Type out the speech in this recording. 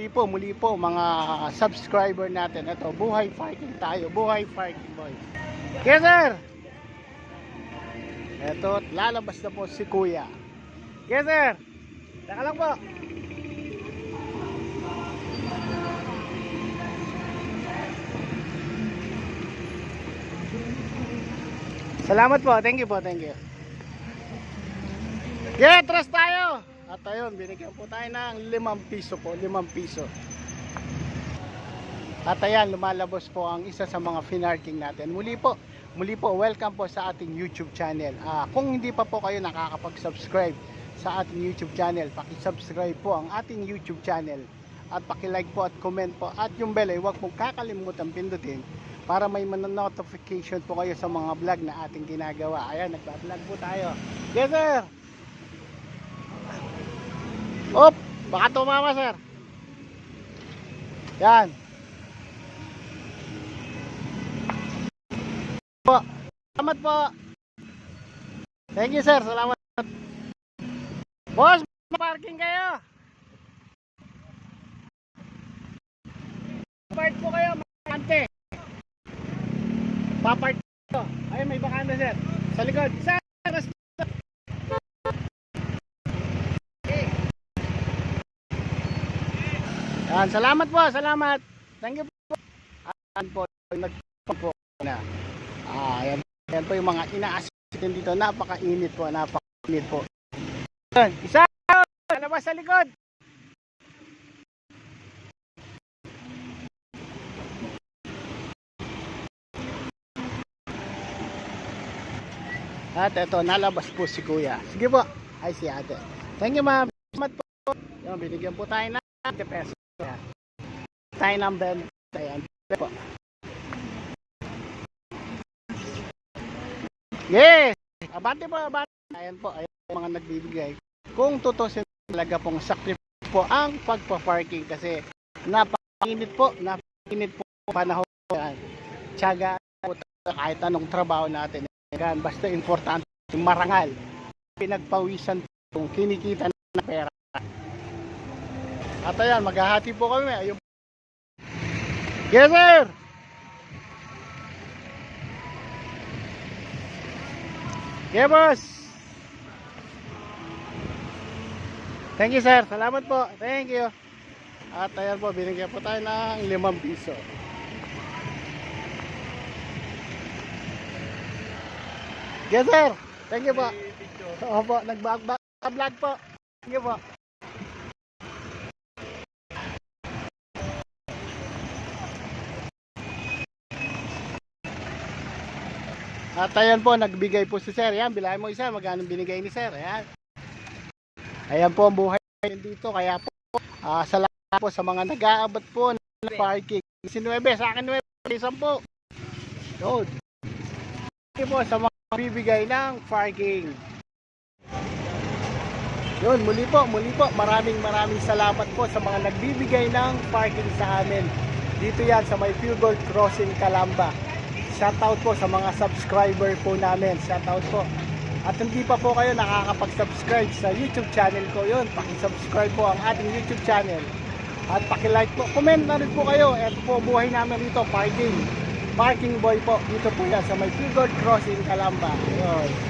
muli po mga subscriber natin. Ito, buhay fighting tayo. Buhay fighting boy. Yes, sir! Ito, lalabas na po si Kuya. Yes, sir! Taka lang po. Salamat po. Thank you po. Thank you. Yeah, trust tayo. At ayun, binigyan po tayo ng 5 piso po. 5 piso. At ayan, lumalabas po ang isa sa mga finarking natin. Muli po, welcome po sa ating YouTube channel. Kung hindi pa po kayo nakakapag-subscribe sa ating YouTube channel, paki-subscribe po ang ating YouTube channel. At paki-like po at comment po. At yung bell ay huwag pong kakalimutan pindutin para may notification po kayo sa mga vlog na ating ginagawa. Ayan, nagpa-vlog po tayo. Yes, sir! Op! Baka tumama, sir. Yan. Po. Salamat po. Thank you, sir. Salamat. Boss, parking kayo. Park po kayo, bakante. Papark po. Ayun, may bakante, sir. Sa likod. Sir, yan, salamat po, salamat. Thank you po. Ayan po, nagpo na. Yan po yung mga ina-assistant dito. Napakainit po, napakainit po. Yan, isa, lalabas sa likod. At ito, nalabas po si Kuya. Sige po. Ay, si ate. Thank you, ma'am. Salamat po. Yan, binigyan po tayo ng 20 pesos. Tayo ng bell. Ayan po. Yes! Abante po, abante. Ayan po, ayan po mga nagbibigay. Kung tutusin talaga pong sacrifice po ang pagpa-parking kasi napakainit po panahon. Tiyaga po kahit anong trabaho natin. Basta importante marangal. Pinagpawisan po kinikita ng pera. At ayan, maghahati po kami. Ayun. Yes, sir! Yeah, boss! Thank you, sir. Salamat po. Thank you. At ayan po, binigyan po tayo ng 5 piso. Yes, sir! Thank you po. Opo, nag-vlog po. Thank you po. At ayan po, nagbigay po si sir. Ayan, bilahin mo isa, magkano binigay ni sir. Ayan. Ayan po ang buhay dito. Kaya po, salamat po sa mga nag-aabot po ng parking. 19, sa akin 9, 10 po. Yun. Thank you po sa mga bibigay ng parking. Yun, muli po, maraming salamat po sa mga nagbibigay ng parking sa amin. Dito yan sa may Fuel Crossing, Calamba. Shoutout po sa mga subscriber po namin. Shoutout po. At hindi pa po kayo nakakapag-subscribe sa YouTube channel ko, yun, paki-subscribe po ang ating YouTube channel. At paki-like po, comment na rin po kayo. Ito po buhay namin dito, parking boy po. Dito po yan sa may Fuel Crossing, Calamba. Yun.